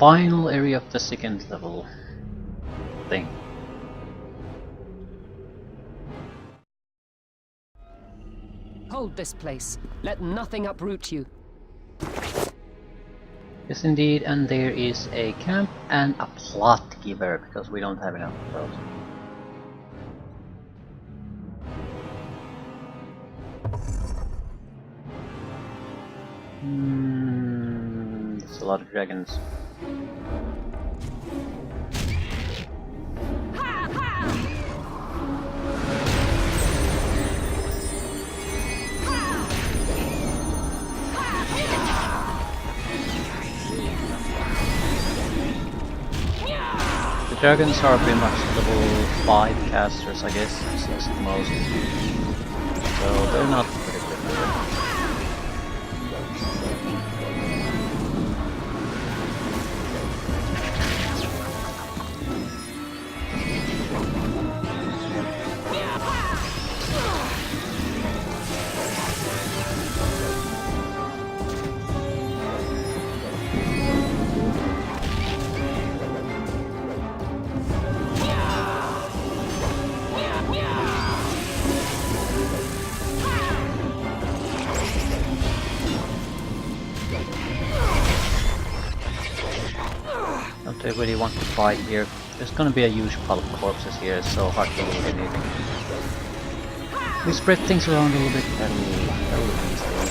final area of the second level thing. Hold this place. Let nothing uproot you. Yes indeed, and there is a camp and a plot giver, because we don't have enough of those. There's a lot of dragons. The dragons are pretty much level 5 casters, I guess, 6 at most. So they're not pretty good. Don't I really want to fight here? There's gonna be a huge pile of corpses here, it's so hard to loot anything. We spread things around a little bit, that'll ease things.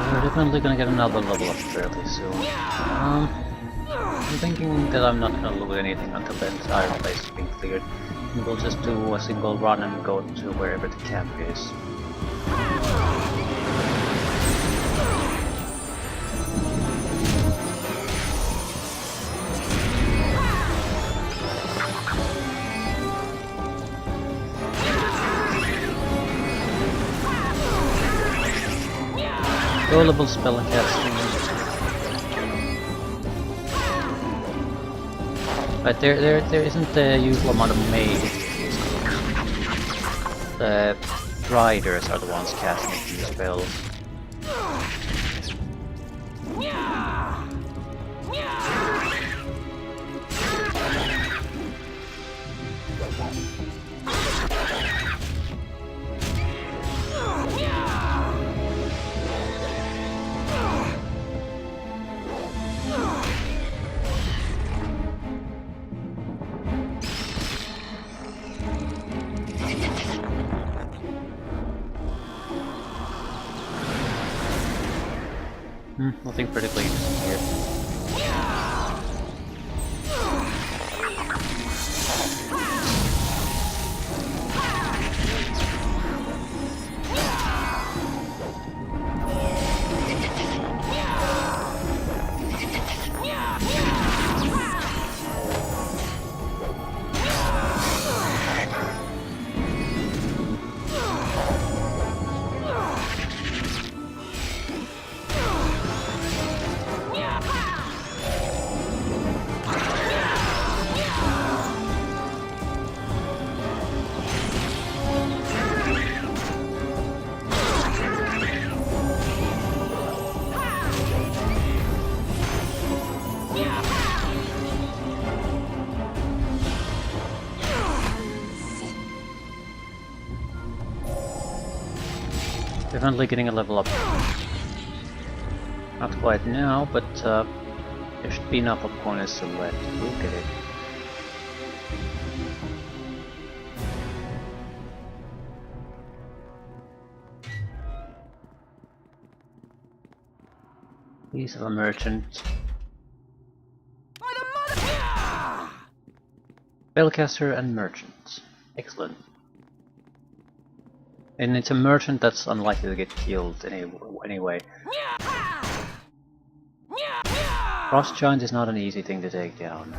We're definitely gonna get another level up fairly soon. I'm thinking that I'm not gonna loot anything until the entire place has been cleared. And we'll just do a single run and go to wherever the camp is. Low level spell casting. But there isn't the usual amount of mage. The riders are the ones casting these spells. Nothing particularly interesting here. Definitely getting a level up. Not quite now, but there should be enough of corners to let look at it. Piece of a merchant. Spellcaster and merchant. Excellent. And it's a merchant that's unlikely to get killed anyway. Frost Giant is not an easy thing to take down.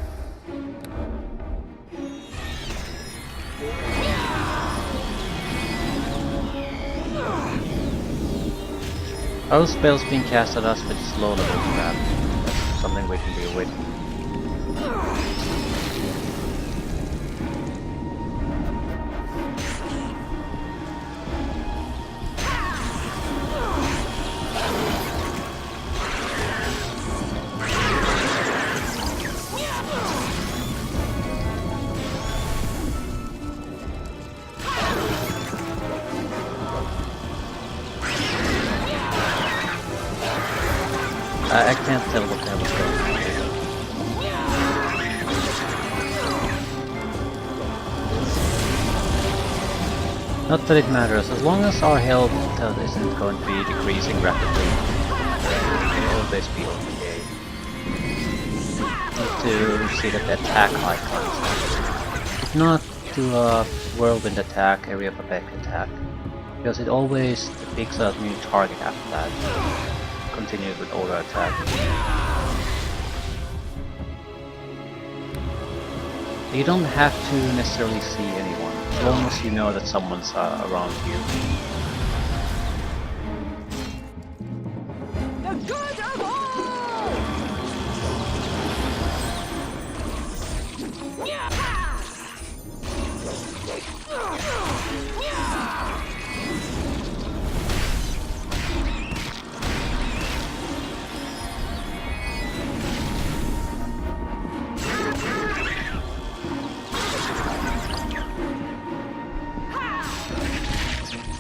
Those spells being cast at us with slow level crap. That's something we can deal with. I can't tell what the hell is going on here. Not that it matters, as long as our health isn't going to be decreasing rapidly, it'll always be okay. Need to see that the attack icons. If not, do a whirlwind attack, area of effect attack, because it always picks a new target after that. Continues with auto attack. You don't have to necessarily see anyone, as long as you know that someone's around you. The good of all!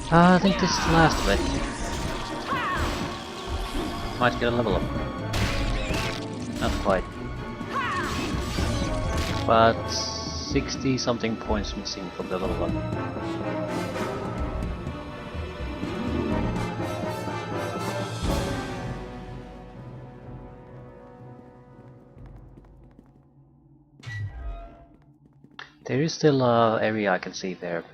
I think this is the last of it. Might get a level up. Not quite. But 60 something points missing from the level up. There is still an area I can see there.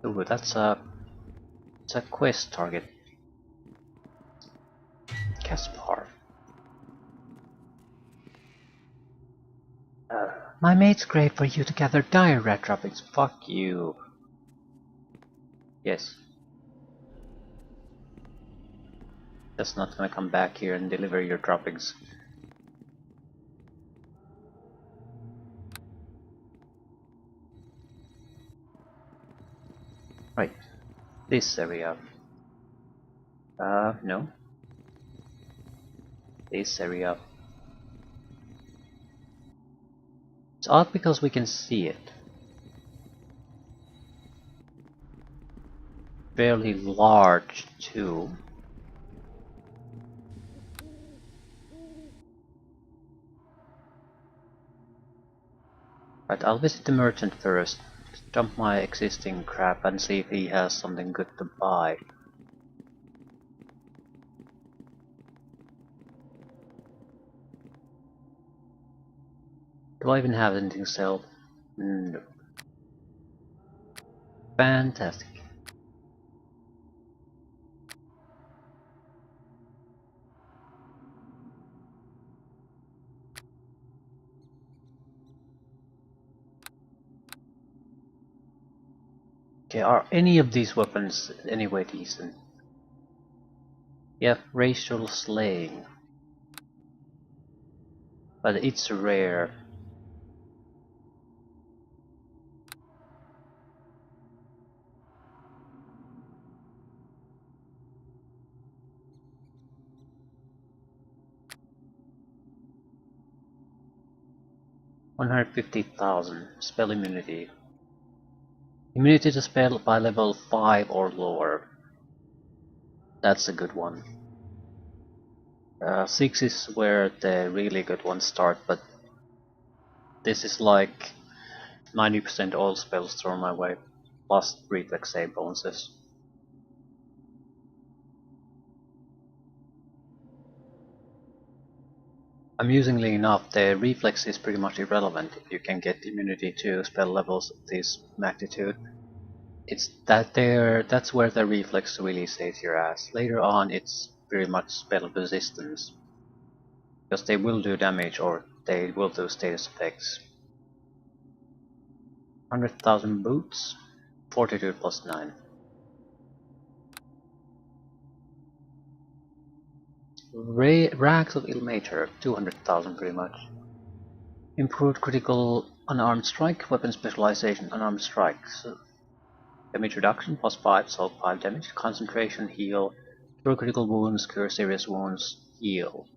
Ooh, it's a quest target. Caspar. My mate's great for you to gather dire rat droppings. Fuck you. Yes. Just not gonna come back here and deliver your droppings. Right. This area. No. This area. It's odd because we can see it. Fairly large too. Right, I'll visit the merchant first. Dump my existing crap and see if he has something good to buy. Do I even have anything to sell? No. Fantastic. Okay, are any of these weapons anyway decent? Yeah, racial slaying. But it's rare. $150,000 spell immunity. Immunity to spell by level 5 or lower. That's a good one. 6 is where the really good ones start, but this is like 90% all spells thrown my way, plus reflex save bonuses. Amusingly enough, the reflex is pretty much irrelevant if you can get immunity to spell levels of this magnitude. It's that's where the reflex really saves your ass. Later on it's very much spell resistance. Because they will do damage or they will do status effects. 100,000 boots, fortitude plus 9. Rags of Ilmater, 200,000 pretty much. Improved critical unarmed strike, weapon specialization, unarmed strike. So, damage reduction plus 5, so 5 damage. Concentration, heal. Cure critical wounds, cure serious wounds, heal.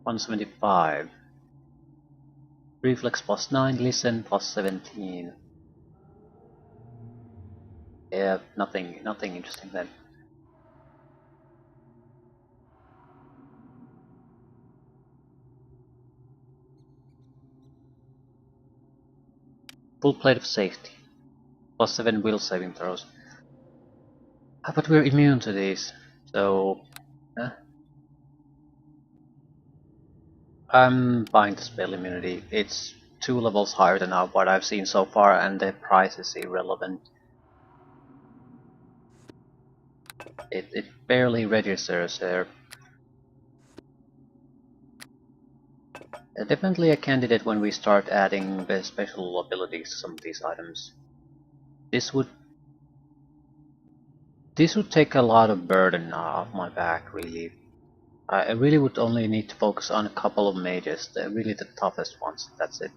175. Reflex plus 9, listen plus 17. Yeah, nothing interesting then. Full plate of safety. Plus 7 will saving throws. But we're immune to these, so I'm buying the spell immunity. It's 2 levels higher than what I've seen so far, and the price is irrelevant. It barely registers there. Definitely a candidate when we start adding the special abilities to some of these items. This would take a lot of burden off my back, really. I really would only need to focus on a couple of mages, really the toughest ones, that's it.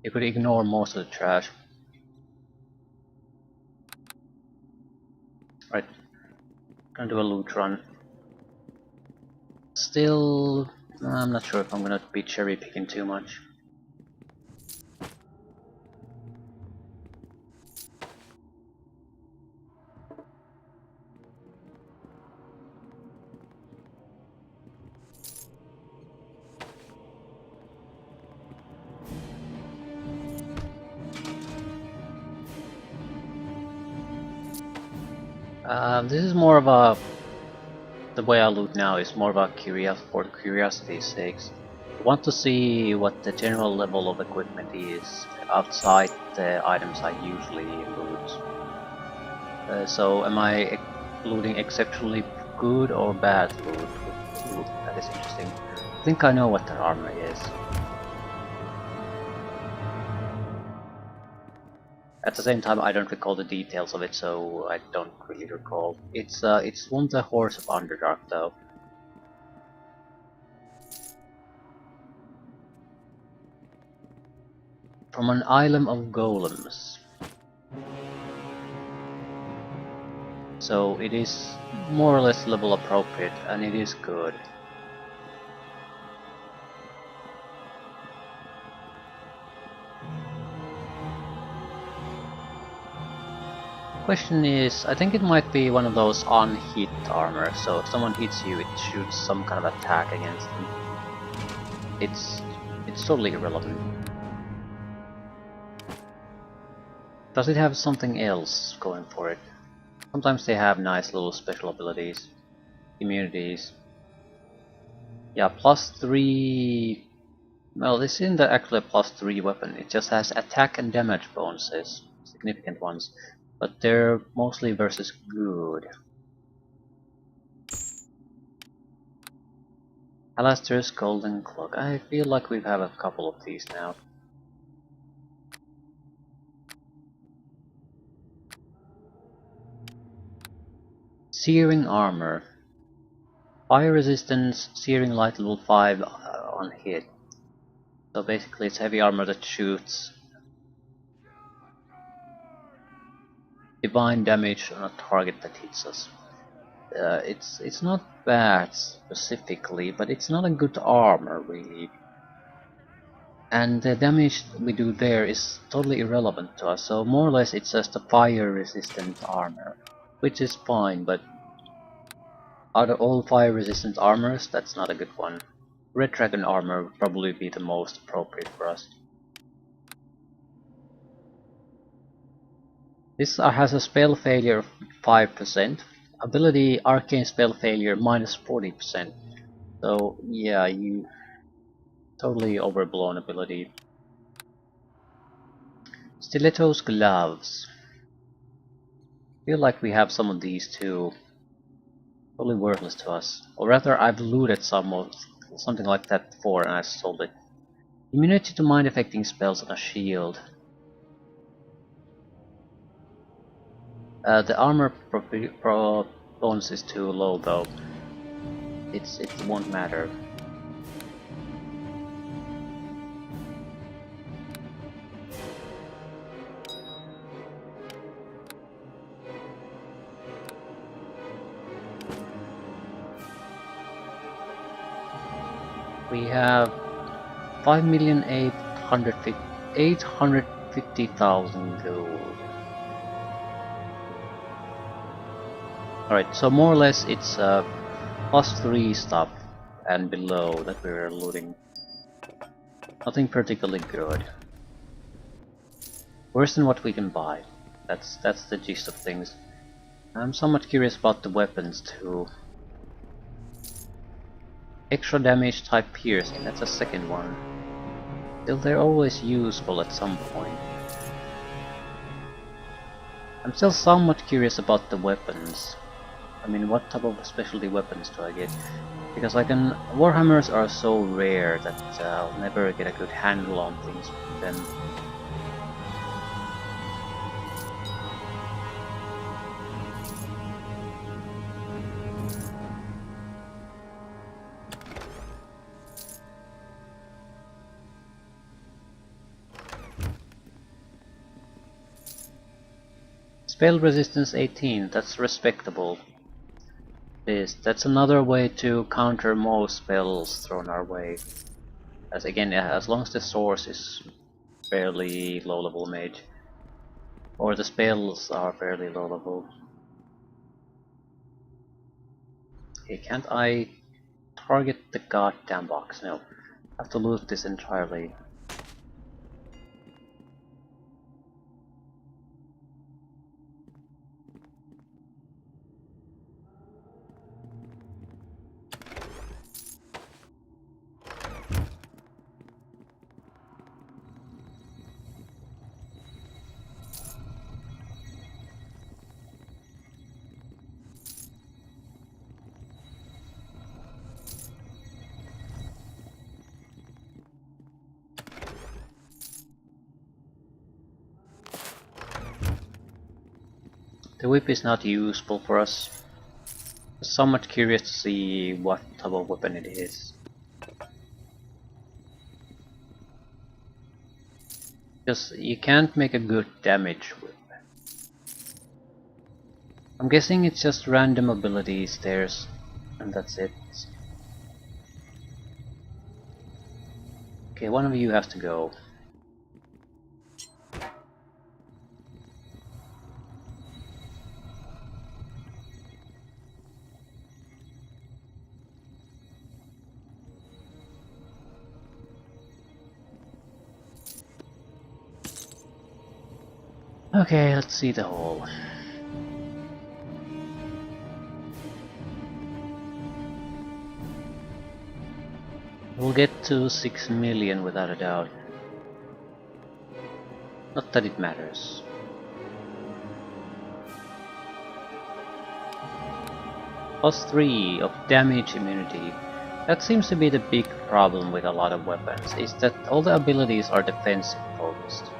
You could ignore most of the trash. Right, gonna do a loot run. Still, I'm not sure if I'm gonna be cherry picking too much. This is more of a... The way I loot now is more of a for curiosity's sakes. I want to see what the general level of equipment is outside the items I usually loot. So am I looting exceptionally good or bad loot? Ooh, that is interesting. I think I know what their armor is. At the same time, I don't recall the details of it, so I don't really recall. It's one the Horse of Underdark, though. From an island of golems. So it is more or less level appropriate, and it is good. Question is, I think it might be one of those on-hit armor, so if someone hits you, it shoots some kind of attack against them. It's totally irrelevant. Does it have something else going for it? Sometimes they have nice little special abilities, immunities. Yeah, +3. Well, this isn't actually a +3 weapon. It just has attack and damage bonuses, significant ones, but they're mostly versus good. Alastair's Golden Cloak. I feel like we have a couple of these now. Searing Armor. Fire resistance, Searing Light level 5 on hit. So basically it's heavy armor that shoots divine damage on a target that hits us. It's not bad specifically, but it's not a good armor really. And the damage we do there is totally irrelevant to us, so more or less it's just a fire resistant armor, which is fine, but out of all fire resistant armors, that's not a good one. Red Dragon armor would probably be the most appropriate for us. This has a spell failure of 5%, ability arcane spell failure -40%. So yeah, Totally overblown ability. Stiletto's gloves. Feel like we have some of these too. Totally worthless to us. Or rather, I've looted something like that before and I sold it. Immunity to mind affecting spells and a shield. The armor bonus is too low though. It won't matter. We have 5,850,000 gold. Alright, so more or less it's +3 stuff and below that we're looting. Nothing particularly good. Worse than what we can buy. That's the gist of things. I'm somewhat curious about the weapons too. Extra damage type piercing, that's a second one. Still, they're always useful at some point. I'm still somewhat curious about the weapons. I mean, what type of specialty weapons do I get? Because Warhammers are so rare that I'll never get a good handle on things with them. Spell resistance 18, that's respectable. That's another way to counter most spells thrown our way. As again, as long as the source is fairly low level mage. Or the spells are fairly low level. Okay, can't I target the goddamn box? No. I have to loot this entirely. The whip is not useful for us. I'm somewhat curious to see what type of weapon it is. Because you can't make a good damage whip. I'm guessing it's just random abilities there's, and that's it. Okay, one of you has to go. Okay, let's see the hole. We'll get to 6 million without a doubt. Not that it matters. +3 of damage immunity. That seems to be the big problem with a lot of weapons, is that all the abilities are defensive focused.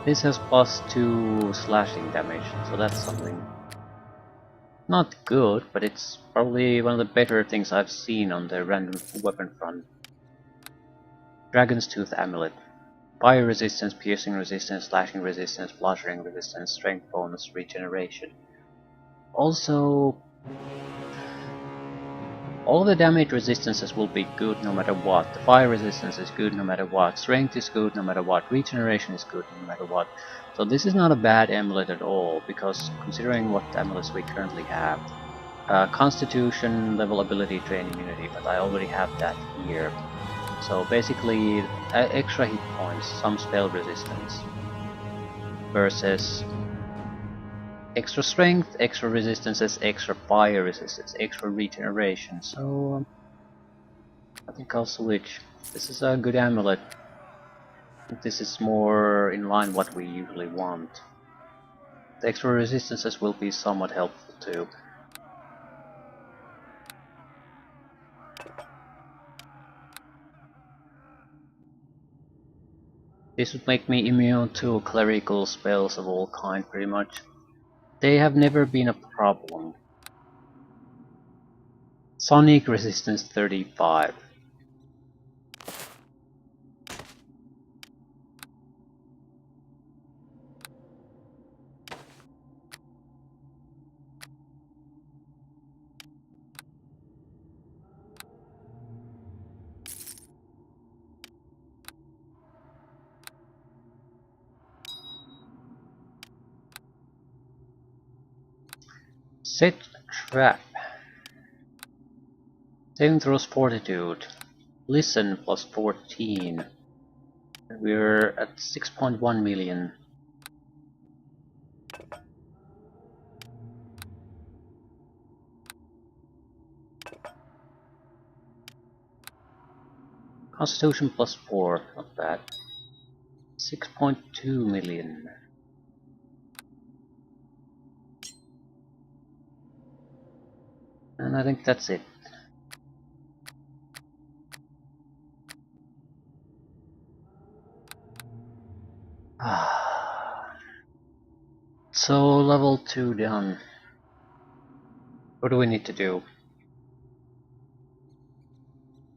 This has +2 slashing damage, so that's something. Not good, but it's probably one of the better things I've seen on the random weapon front. Dragon's Tooth Amulet. Fire resistance, piercing resistance, slashing resistance, bludgeoning resistance, strength bonus, regeneration. Also, all the damage resistances will be good no matter what. The fire resistance is good no matter what. Strength is good no matter what. Regeneration is good no matter what. So this is not a bad amulet at all, because considering what amulets we currently have. Constitution, level ability, drain immunity, but I already have that here. So basically, extra hit points, some spell resistance, versus extra strength, extra resistances, extra fire resistance, extra regeneration. So I think I'll switch. This is a good amulet. I think this is more in line what we usually want. The extra resistances will be somewhat helpful too. This would make me immune to clerical spells of all kind pretty much. They have never been a problem. Sonic resistance 35. Set trap. Saving throws fortitude. Listen plus 14. We're at 6.1 million. Constitution plus 4, not bad. 6.2 million. And I think that's it. So level 2 done. What do we need to do?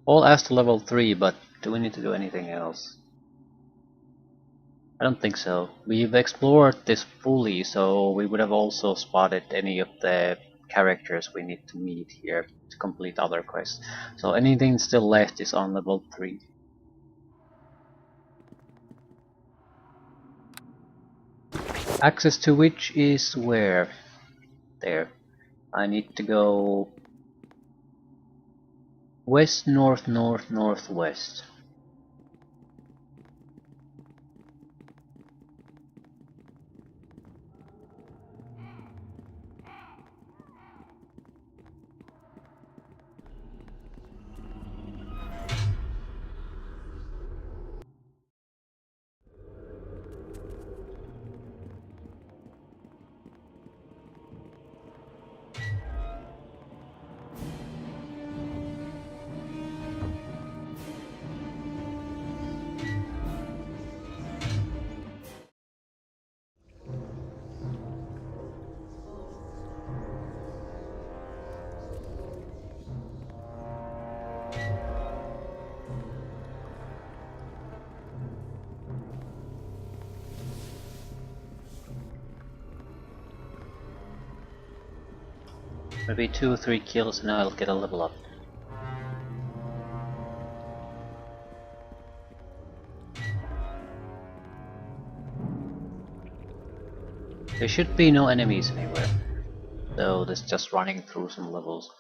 All as to level 3, but do we need to do anything else? I don't think so. We've explored this fully, so we would have also spotted any of the characters we need to meet here to complete other quests. So anything still left is on level 3. Access to which is where? There. I need to go west, north, north, northwest. Maybe 2 or 3 kills and I'll get a level up. There should be no enemies anywhere, though this is just running through some levels.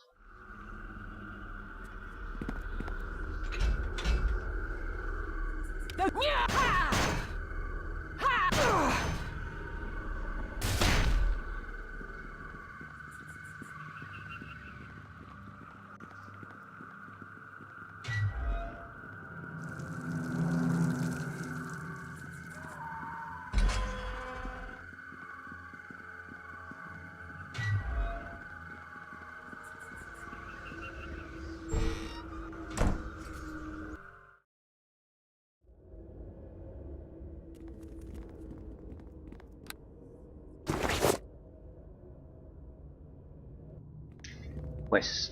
West.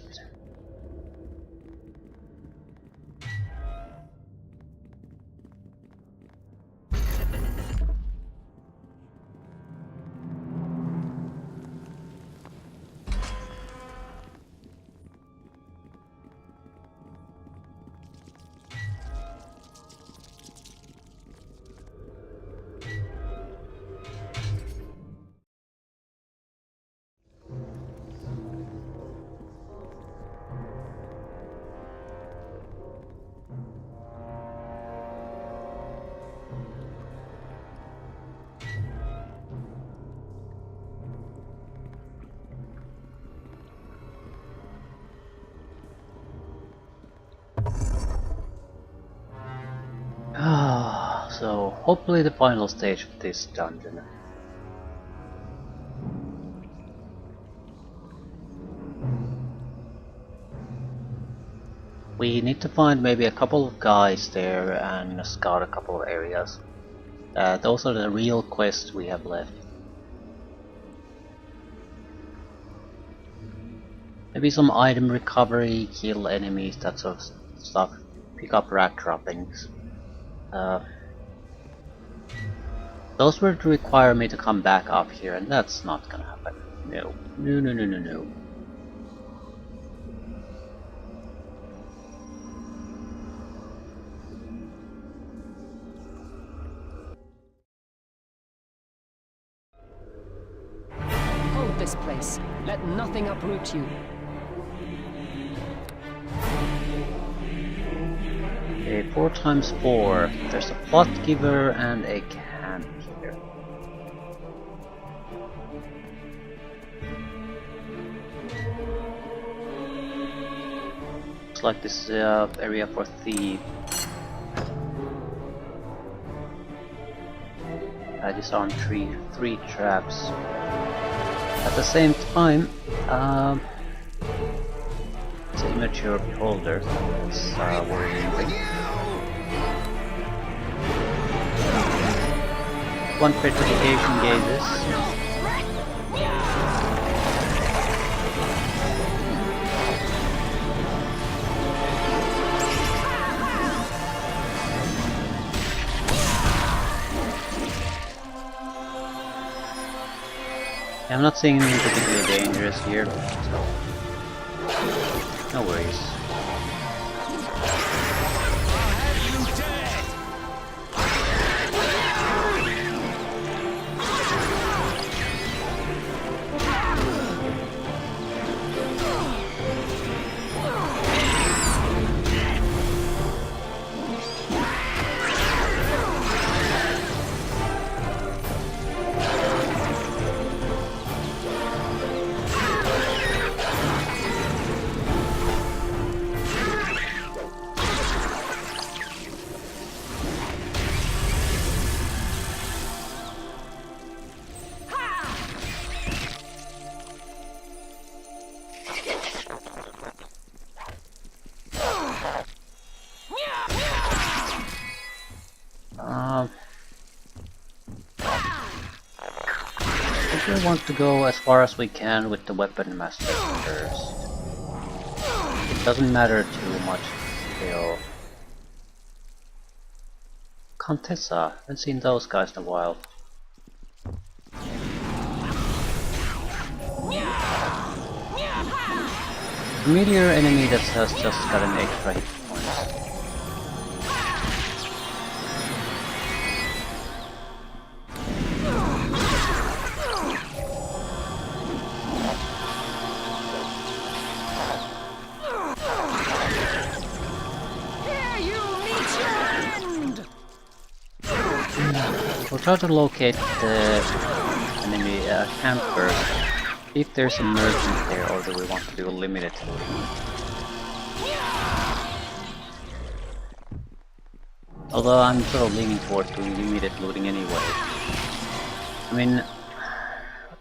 hopefully the final stage of this dungeon. We need to find maybe a couple of guys there and scout a couple of areas. Those are the real quests we have left. Maybe some item recovery, kill enemies, that sort of stuff. Pick up rack droppings. Those would require me to come back up here, and that's not gonna happen. No. No, no, no, no, no. Hold this place. Let nothing uproot you. Okay, 4 times 4. There's a plot giver and a camp here. Looks like this is area for thieves. I disarmed three traps. At the same time, it's an immature beholder. That's worrying. One petrification gauges. I'm not seeing anything particularly dangerous here, so no worries. I think we want to go as far as we can with the weapon master first. It doesn't matter too much still. Contessa, haven't seen those guys in a while. A meteor enemy that has just got an extra hit points. We'll try to locate the enemy camp first. If there's a merchant there, or do we want to do limited looting? Although I'm sort of leaning toward doing limited looting anyway. I mean,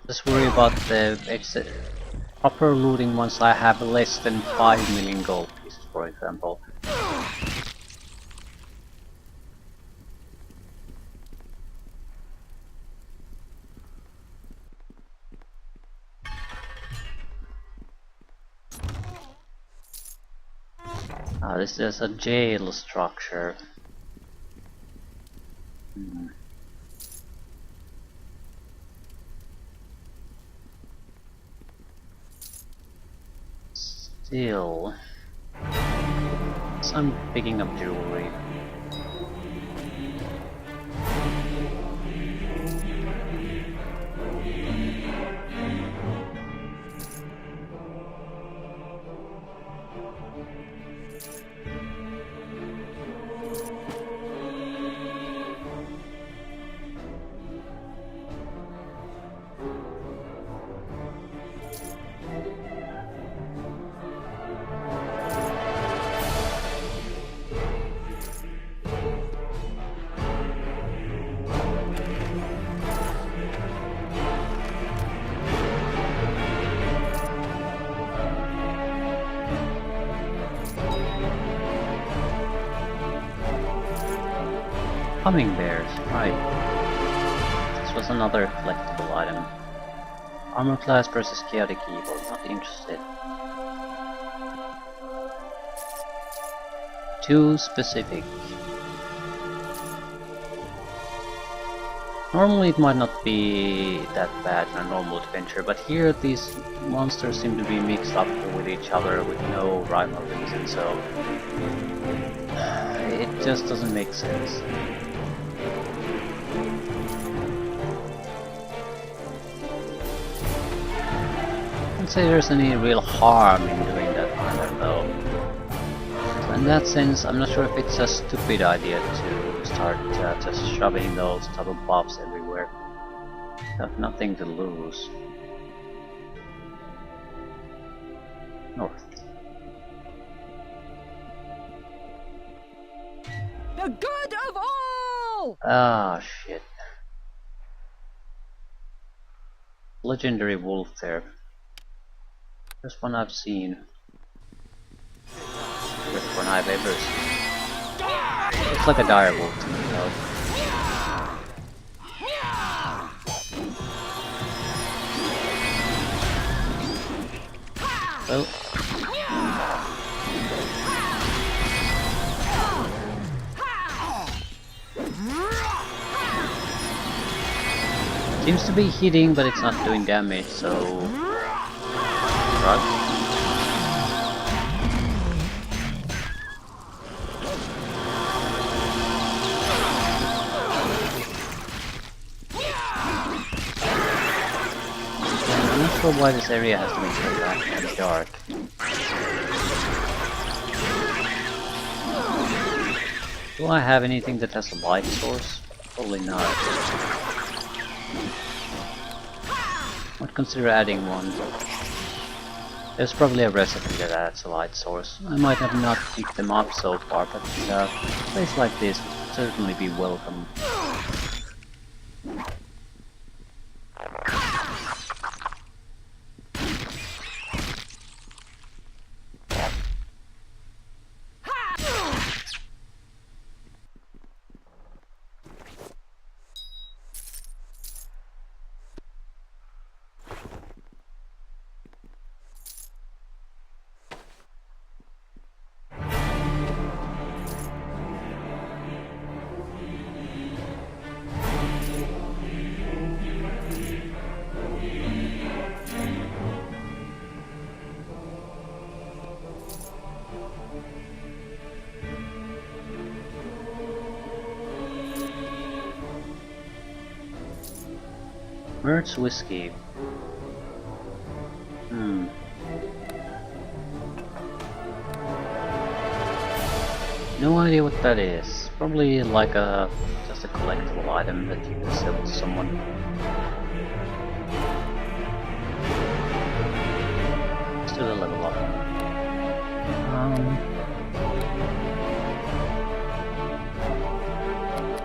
just worry about the proper looting once I have less than 5 million gold pieces, for example. This is a jail structure. Still, I'm picking up jewelry. Humming bears, right. This was another collectible item. Armor class versus chaotic evil, not interested. Too specific. Normally it might not be that bad in a normal adventure, but here these monsters seem to be mixed up with each other with no rhyme or reason, so it just doesn't make sense. I wouldn't say there's any real harm in doing that either, though. So in that sense, I'm not sure if it's a stupid idea to start just shoving those type of buffs everywhere. Got nothing to lose. North. The good of all! Ah, shit. Legendary wolf there. First one I've seen. First one I've ever seen. Looks like a dire wolf to me though. Well, seems to be hitting, but it's not doing damage, so right. I'm not sure why this area has to be so black and dark. Do I have anything that has a light source? Probably not. I'd consider adding one. There's probably a recipe that adds a light source. I might have not picked them up so far, but a place like this would certainly be welcome. Mertz whiskey. No idea what that is. Probably like just a collectible item that you can sell to someone. Still a level up.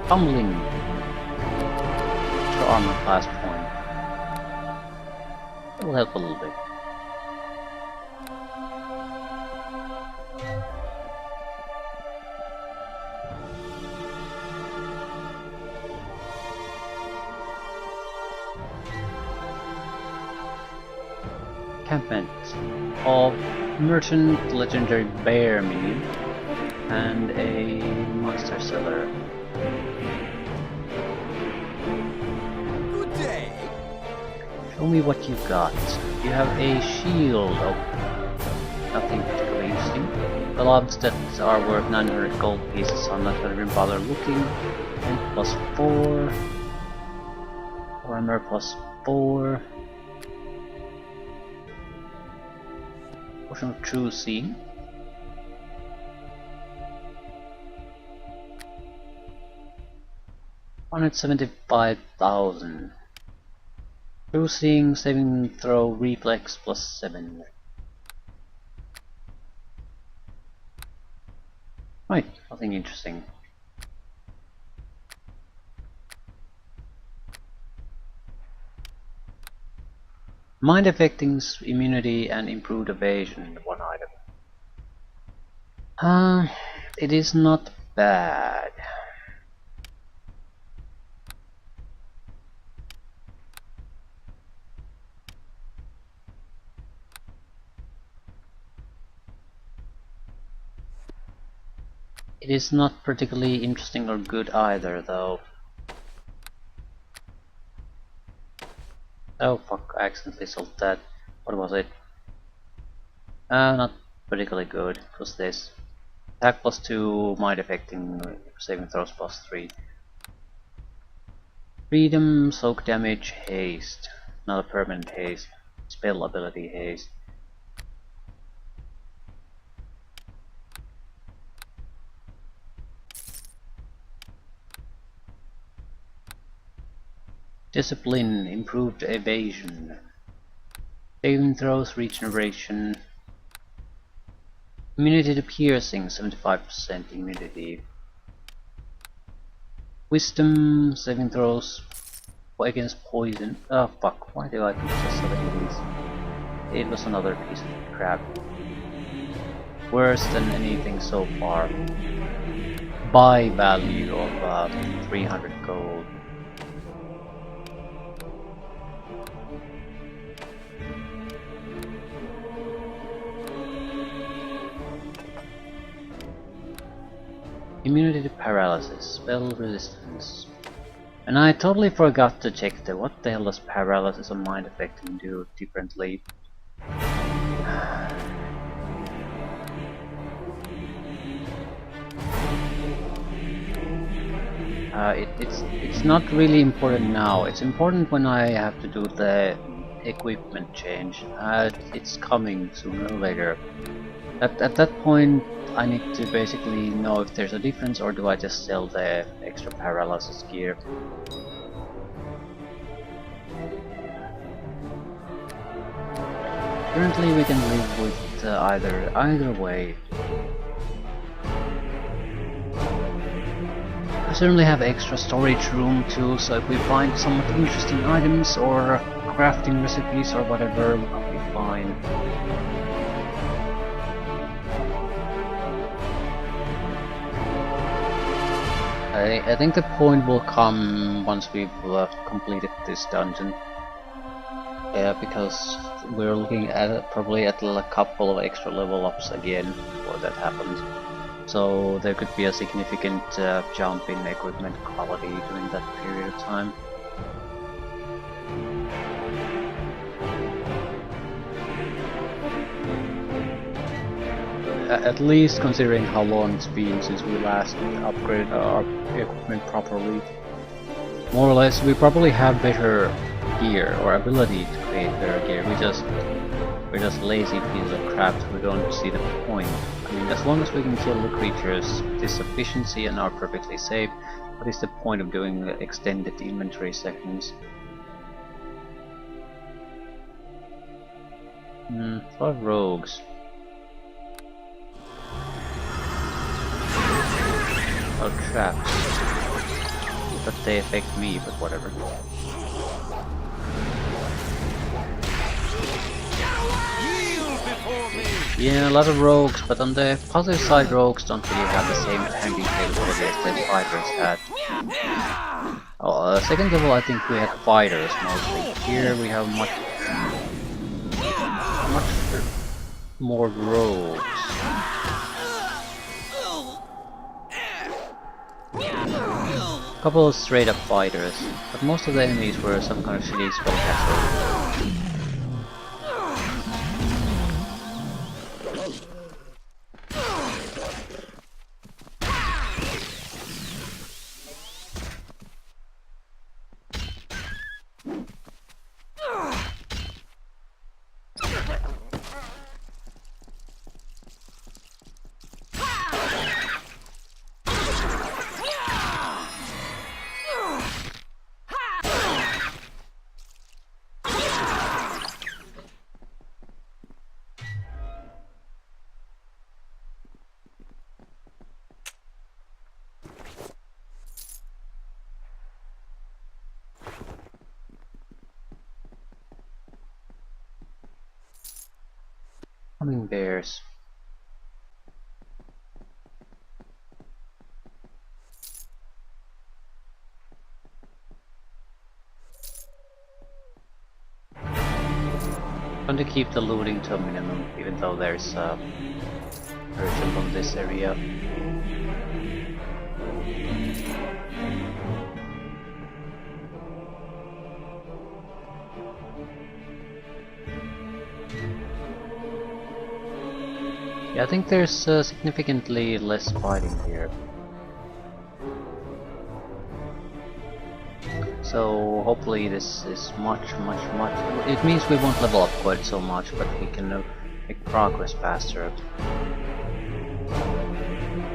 Tumbling. Extra armor class point. That will help a little bit. Encampment of Merchant Legendary Bear Minion and a Monster Cellar. Good day. Show me what you got. You have a shield. Oh, nothing particularly interesting. Gloves that are worth 900 gold pieces, so I'm not going to bother looking. And plus 4. Armor plus 4. Potion of True Seeing. $175,000. True Seeing, saving throw, reflex plus 7. Right, nothing interesting. Mind affecting immunity and improved evasion, one item. It is not bad. It is not particularly interesting or good either, though. Oh fuck, I accidentally sold that. What was it? Not particularly good. It was this. Attack +2, mind affecting, saving throws +3. Freedom, soak damage, haste. Not a permanent haste. Spell ability haste. Discipline, improved evasion. Saving throws, regeneration. Immunity to piercing, 75% immunity. Wisdom, saving throws against poison. Oh fuck, why do I think just 7 these? It was another piece of crap. Worse than anything so far. Buy value of 300 gold. Immunity to paralysis, spell resistance. And I totally forgot to check that. What the hell does paralysis or mind affecting do differently? It's not really important now. It's important when I have to do the equipment change. It's coming sooner or later. At that point, I need to basically know if there's a difference, or do I just sell the extra paralysis gear. Currently, we can live with either way. I certainly have extra storage room too, so if we find somewhat interesting items or crafting recipes or whatever, I'll be fine. I think the point will come once we've completed this dungeon. Yeah, because we're looking at probably at a couple of extra level ups again before that happens. So there could be a significant jump in equipment quality during that period of time. At least considering how long it's been since we last upgraded our equipment properly. More or less, we probably have better gear or ability to create better gear. We're just lazy pieces of crap who don't see the point. I mean, as long as we can kill the creatures with this efficiency and are perfectly safe, what is the point of doing extended inventory seconds? A lot of rogues. Oh, traps. But they affect me, but whatever. Yeah, a lot of rogues, but on the positive side, rogues don't really have the same tanking capability as the fighters had. Oh, second level, I think we had fighters mostly. Here we have much more rogues. A couple of straight up fighters, but most of the enemies were some kind of shitty spellcaster. Humming bears. Trying to keep the looting to a minimum, even though there's a version on this area. Yeah, I think there's significantly less fighting here. So hopefully this is much. It means we won't level up quite so much, but we can make progress faster.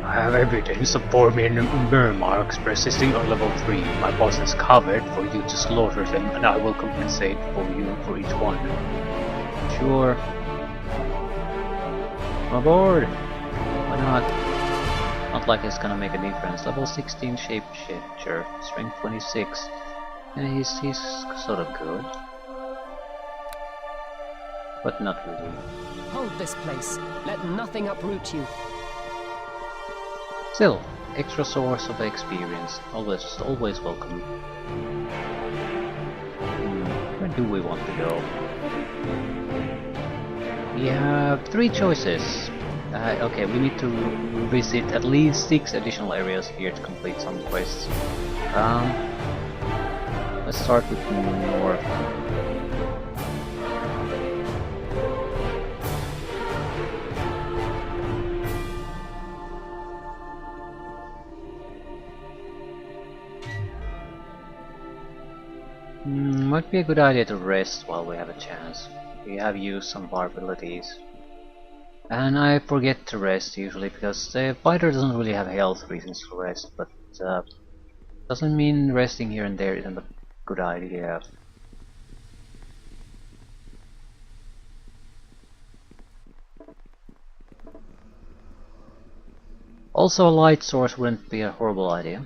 I have evidence of 4 million Mermarks persisting on level 3. My boss has covered for you to slaughter them, and I will compensate for you for each one. Sure. I'm aboard! Why not? Not like it's gonna make a difference. Level 16 Shapeshifter, strength 26. Yeah, he's sort of good. But not really. Hold this place. Let nothing uproot you. Still, extra source of experience. Always welcome. Where do we want to go? We have 3 choices. Okay, we need to visit at least 6 additional areas here to complete some quests. Let's start with north. Might be a good idea to rest while we have a chance. We have used some of our abilities. And I forget to rest usually because the fighter doesn't really have health reasons to rest, but doesn't mean resting here and there isn't a good idea. Also, a light source wouldn't be a horrible idea.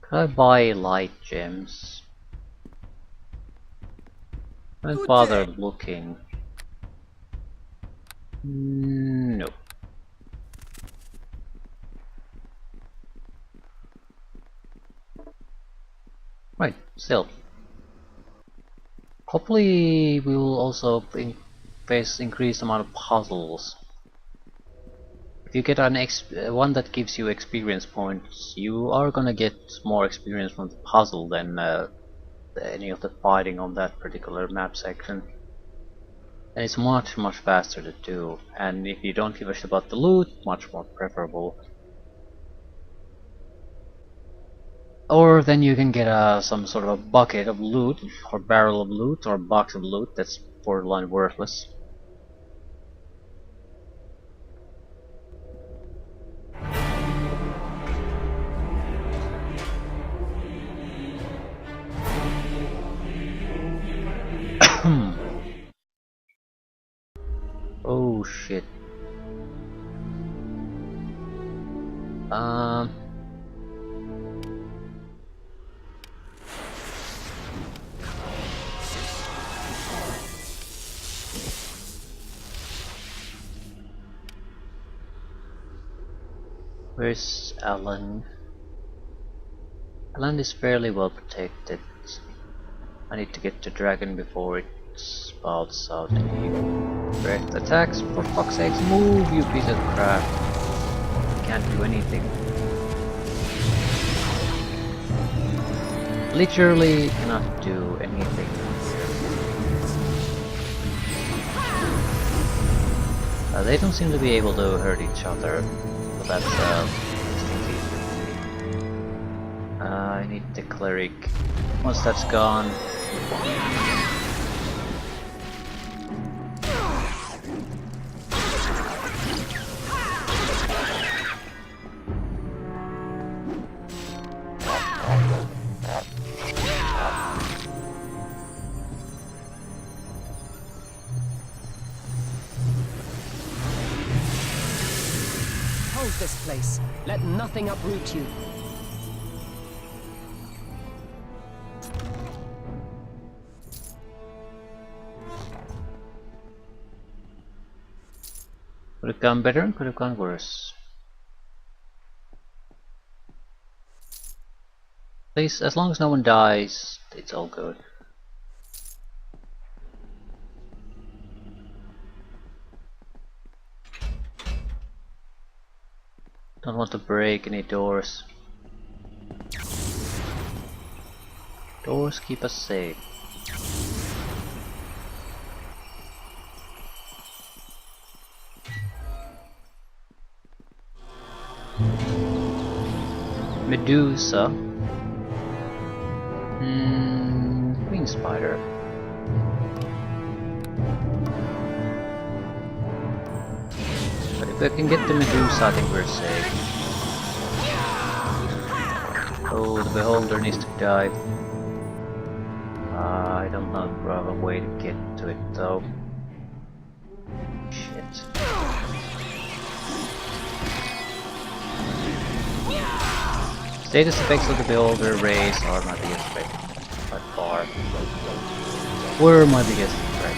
Could I buy light gems? I don't bother looking. No. Right, still. Hopefully we will also face increased amount of puzzles. If you get one that gives you experience points, you are gonna get more experience from the puzzle than any of the fighting on that particular map section. And it's much faster to do, and if you don't give a shit about the loot, much more preferable. Or then you can get some sort of a bucket of loot, or barrel of loot, or box of loot that's borderline worthless. Oh shit. Where's Alan? Alan is fairly well protected. I need to get to Dragon before it spouts out any direct attacks. For fuck's sakes, move, you piece of crap. Can't do anything. Literally cannot do anything. They don't seem to be able to hurt each other, but that's I need the cleric. Once that's gone. Hold this place. Let nothing uproot you. Could have gone better, could have gone worse. At least, as long as no one dies, it's all good. Don't want to break any doors. Doors keep us safe. Medusa. Queen spider. But if I can get the Medusa, I think we're safe. Oh, the beholder needs to die. I don't know if I have a way to get to it though. Shit. Status effects of the beholder rays are my biggest threat by far. Were my biggest threat.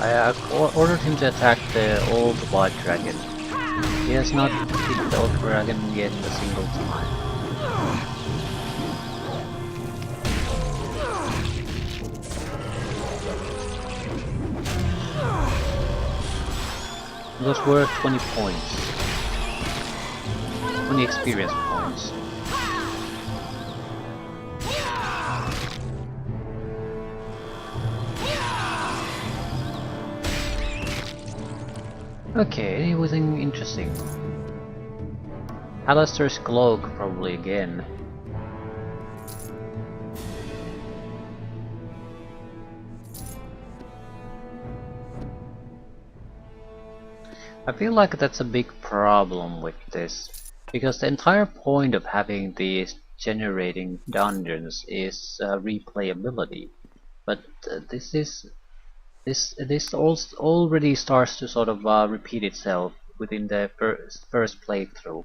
I ordered him to attack the old white dragon. He has not hit the old dragon yet a single time. Those were 20 points. 20 experience points. Okay, anything interesting? Alistair's cloak, probably again. I feel like that's a big problem with this, because the entire point of having these generating dungeons is replayability. But this already starts to sort of repeat itself within the first playthrough.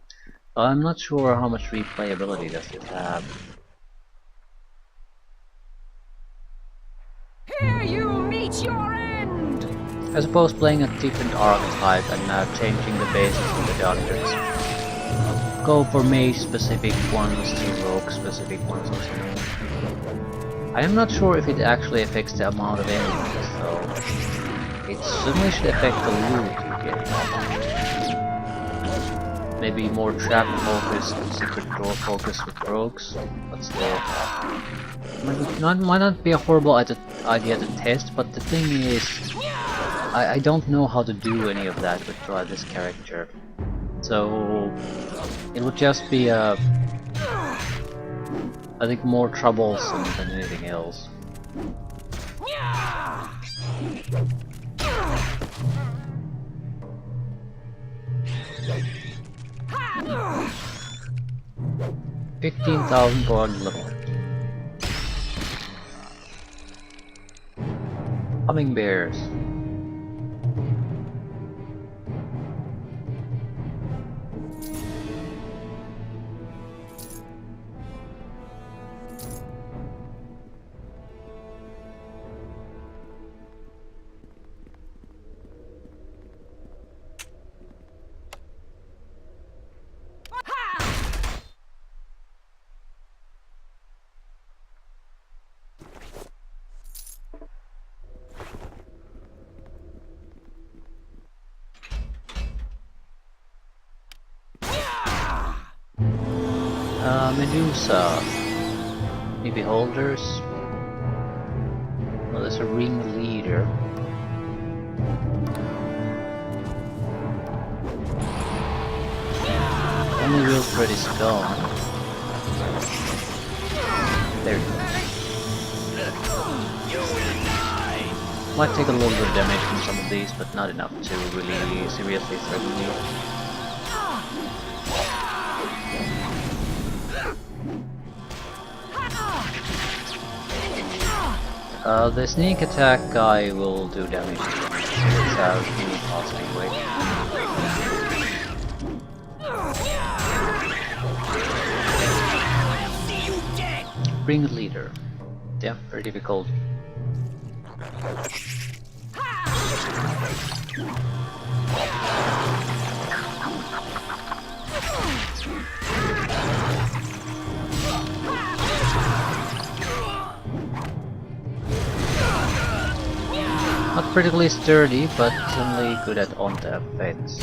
I'm not sure how much replayability does it have. Here you meet your end! I suppose playing a different archetype and changing the basis of the dungeons. Go for mage specific ones to rogue specific ones or something. I am not sure if it actually affects the amount of enemies, so it certainly should affect the loot you get. Maybe more trap focus and secret door focus with rogues, but still. Might not be a horrible idea to test, but the thing is, I don't know how to do any of that with this character. So it would just be I think more troublesome than anything else. 15,000 gold level. Hummingbears. Medusa. Any beholders? Oh, there's a ring leader. Only real threat is gone. There it goes. Might take a little bit of damage from some of these, but not enough to really seriously threaten me. The sneak attack guy will do damage to them. It's a really fast anyway. Ring leader. yeah, very difficult. Not particularly sturdy, but certainly good at on-tap effects.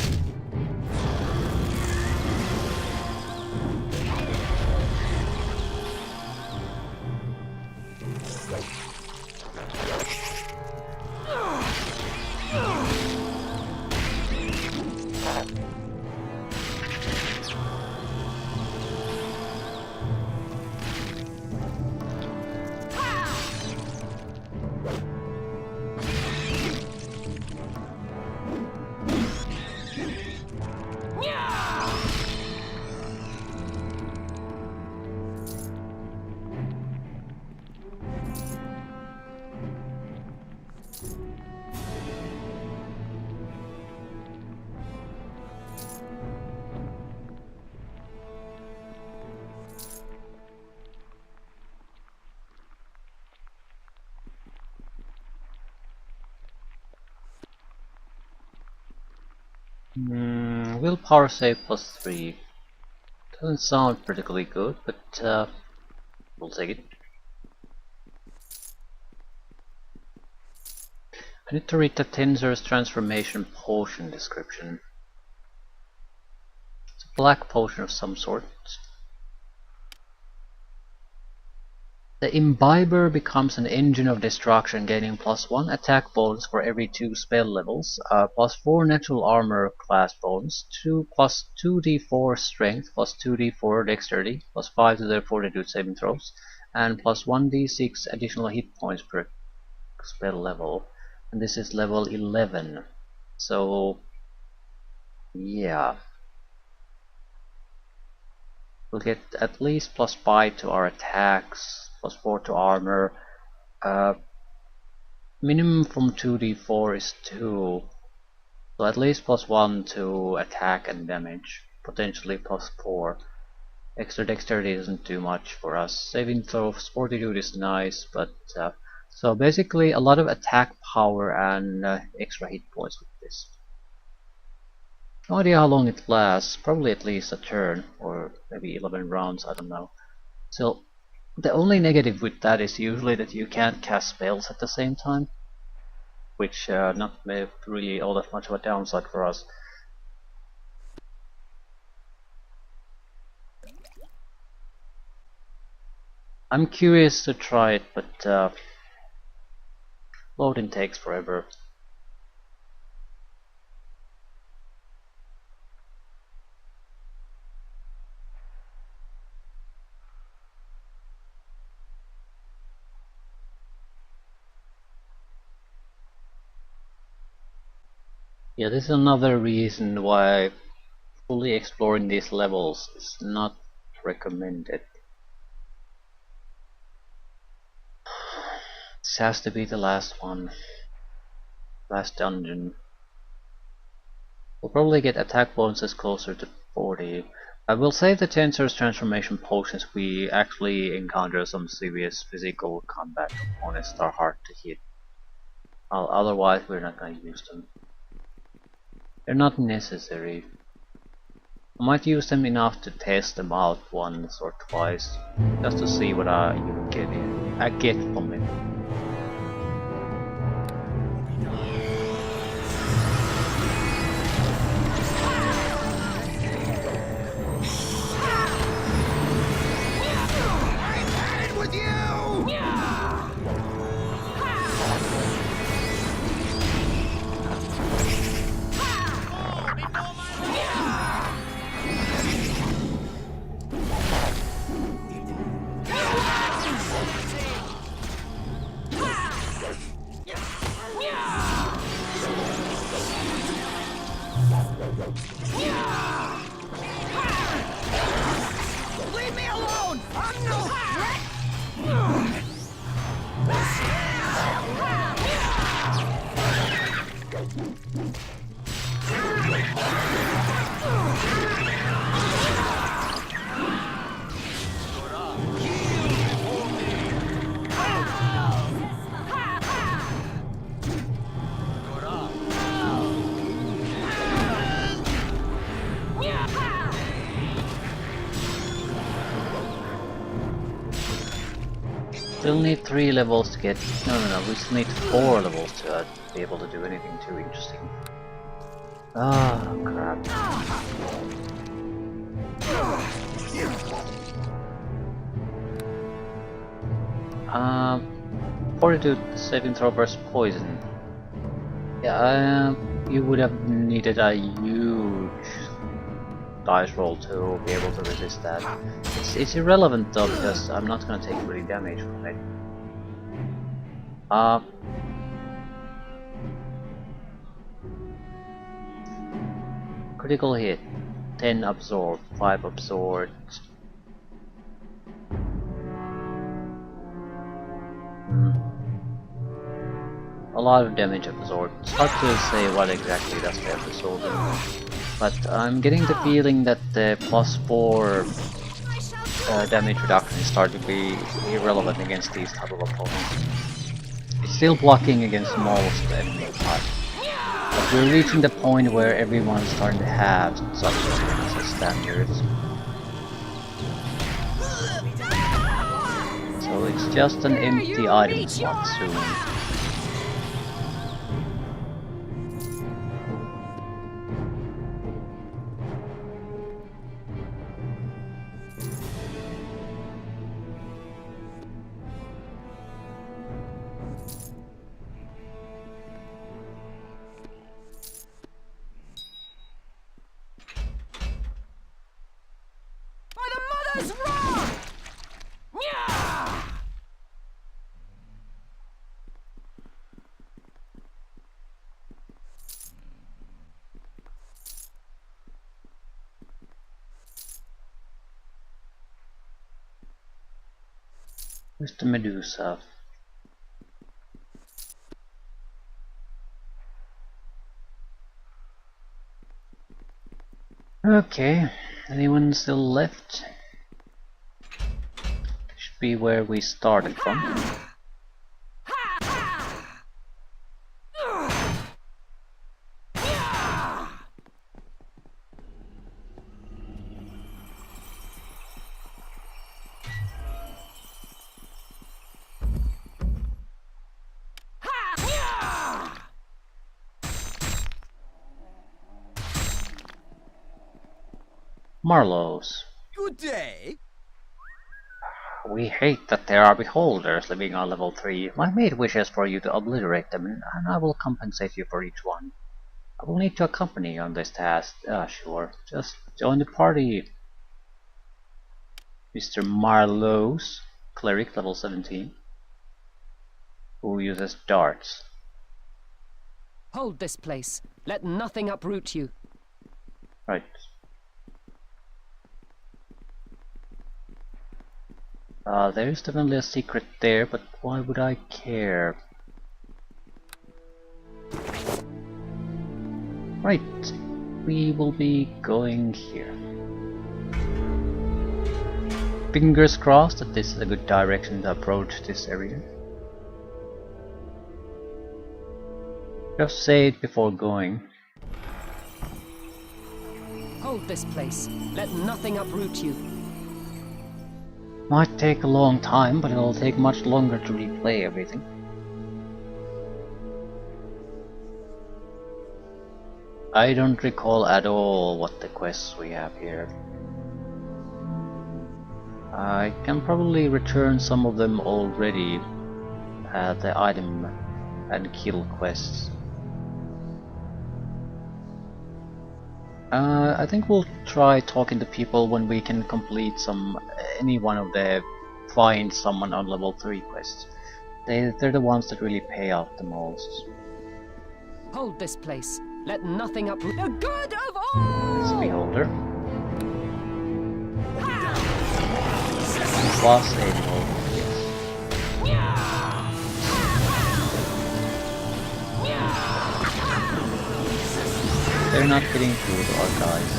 Willpower save +3. Doesn't sound particularly good, but we'll take it. I need to read the Tensor's transformation potion description. It's a black potion of some sort. The Imbiber becomes an engine of destruction, gaining +1 attack bonus for every 2 spell levels, +4 natural armor class bonus, plus 2d4 strength, plus 2d4 dexterity, +5 to their fortitude saving throws, and +1d6 additional hit points per spell level. And this is level 11. So, yeah. We'll get at least +5 to our attacks, +4 to armor. Minimum from 2d4 is 2, so at least +1 to attack and damage, potentially +4. Extra dexterity isn't too much for us. Saving throw fortitude is nice, but so basically a lot of attack power and extra hit points with this. No idea how long it lasts, probably at least a turn, or maybe 11 rounds, I don't know. So the only negative with that is usually that you can't cast spells at the same time, which not really all that much of a downside for us. I'm curious to try it, but loading takes forever. Yeah, this is another reason why fully exploring these levels is not recommended. This has to be the last one. Last dungeon. We'll probably get attack bonuses closer to 40. I will save the Tensor's transformation potions. We actually encounter some serious physical combat opponents that are hard to hit. Otherwise we're not going to use them. They're not necessary. I might use them enough to test them out once or twice, just to see what I get from it. Still need 3 levels to get... No, we still need 4 levels to be able to do anything too interesting. Ah, crap. Fortitude saving throw versus poison. Yeah, you would have needed a huge dice roll to be able to resist that. It's irrelevant though, because I'm not gonna take really damage from it. Critical hit. 10 absorbed, 5 absorbed. A lot of damage absorbed. It's hard to say what exactly does the absorbing, but I'm getting the feeling that the +4 damage reduction is starting to be irrelevant against these type of opponents. It's still blocking against most enemies, but we're reaching the point where everyone's starting to have such standards. So it's just an empty item slot soon. Where's the Medusa? Okay, anyone still left? Should be where we started from. Marlowe's. Good day. We hate that there are beholders living on level 3. My mate wishes for you to obliterate them, and I will compensate you for each one. I will need to accompany you on this task. Sure. Just join the party. Mr. Marlowe's, cleric, level 17, who uses darts. Hold this place. Let nothing uproot you. Right. There is definitely a secret there, but why would I care? Right, we will be going here. Fingers crossed that this is a good direction to approach this area. Just say it before going. Hold this place. Let nothing uproot you. Might take a long time, but it'll take much longer to replay everything. I don't recall at all what the quests we have here. I can probably return some of them already at the item and kill quests. I think we'll try talking to people when we can complete any one of the find someone on level 3 quests. They're the ones that really pay out the most. Hold this place. Let nothing uproot the good of all. It's Beholder. Plus a Beholder, yes. They're not getting through to our guys.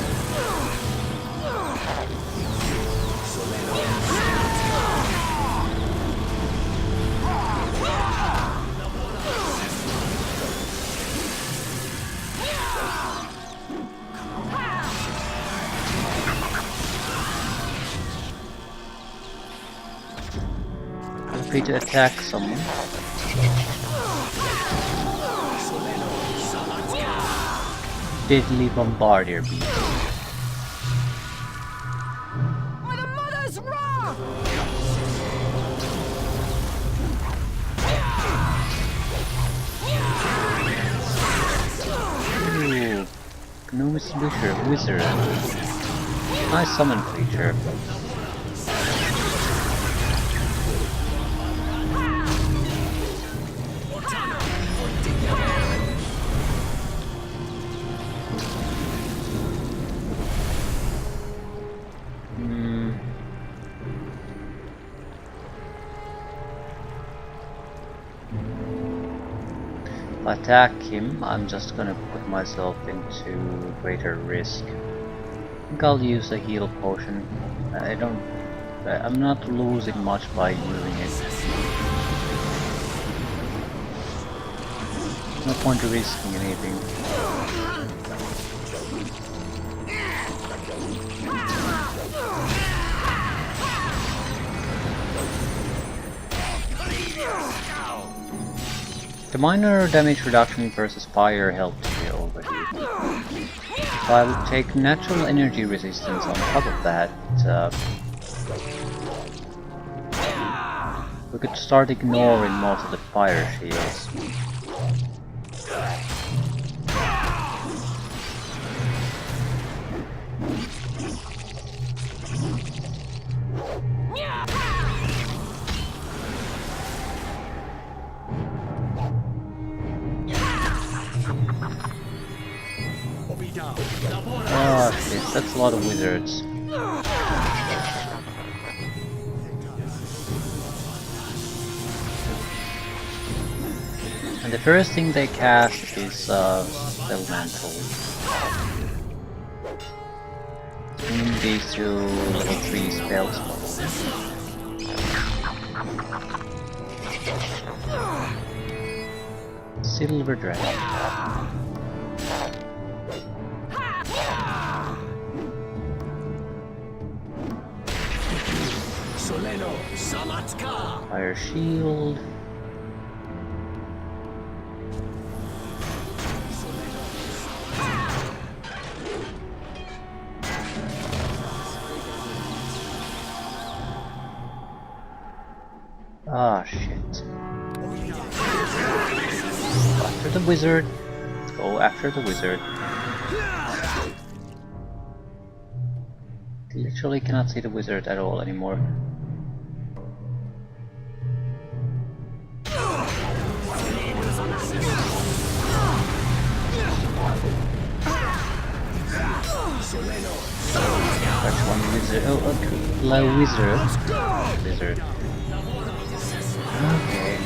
free to attack someone. Deadly Bombardier Beam. By the mother's wrath! Ooh, Gnome's Wizard. Nice summon creature. If I attack him, I'm just gonna put myself into greater risk. I think I'll use a heal potion. I'm not losing much by using it. No point risking anything. The minor damage reduction versus fire helped me already. If I would take natural energy resistance on top of that, we could start ignoring most of the fire shields. Oh shit, that's a lot of wizards. And the first thing they cast is Elemental. Bring these two level 3 spells. Silver Dragon. Fire Shield. Ah, shit. After the wizard. Let's go after the wizard. Literally cannot see the wizard at all anymore. That's one wizard. Oh, okay. Low wizard. Wizard. Okay.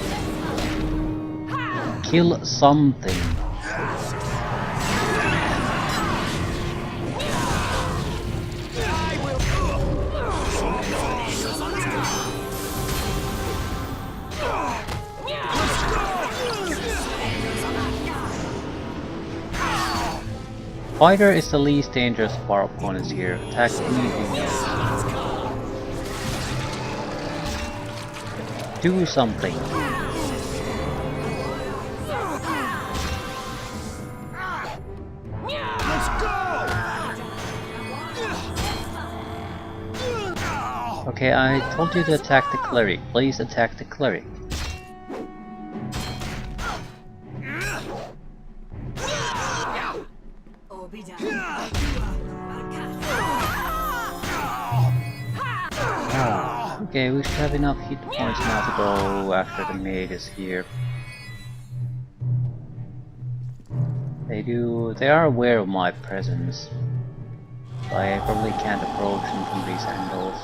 Kill something. Fighter is the least dangerous of our opponents here. Attack anything else. Do something. Okay, I told you to attack the cleric. Please attack the cleric. Okay, we should have enough hit points now to go after the mages here. They are aware of my presence. So I probably can't approach them from these angles.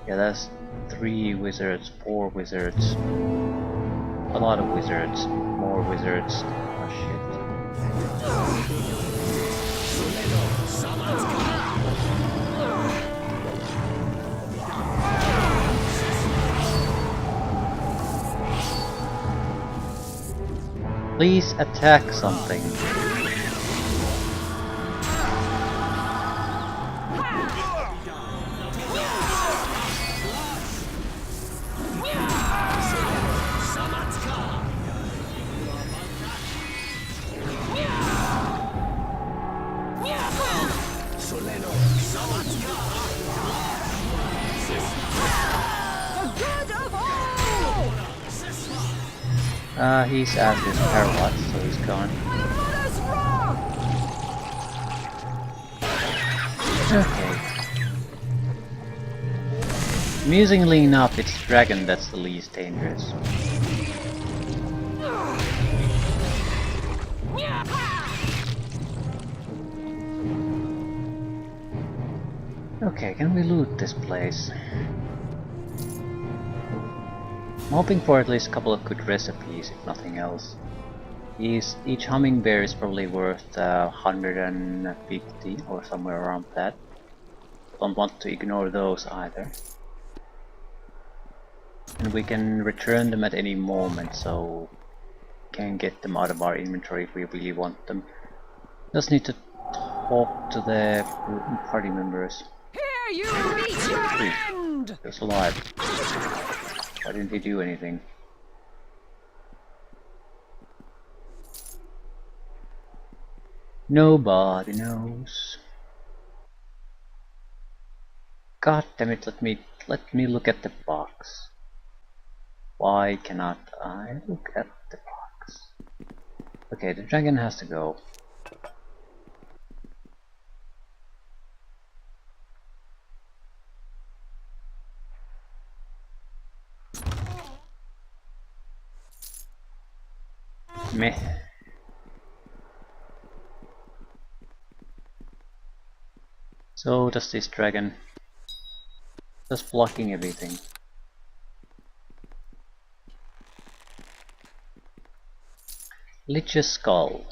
Yeah, that's 3 wizards, 4 wizards. A lot of wizards, more wizards. Oh shit. Please attack something. He's at his paralyzed, so he's gone. Okay. Amusingly enough, it's Dragon that's the least dangerous. Okay, can we loot this place? I'm hoping for at least a couple of good recipes, if nothing else. Each humming bear is probably worth 150 or somewhere around that. Don't want to ignore those either. And we can return them at any moment, so we can get them out of our inventory if we really want them. Just need to talk to the party members. Here you meet your end! He's alive. Why didn't he do anything? Nobody knows. God damn it, let me look at the box. Why cannot I look at the box? Okay, the dragon has to go. Meh. So does this dragon. Just blocking everything. Lich's skull.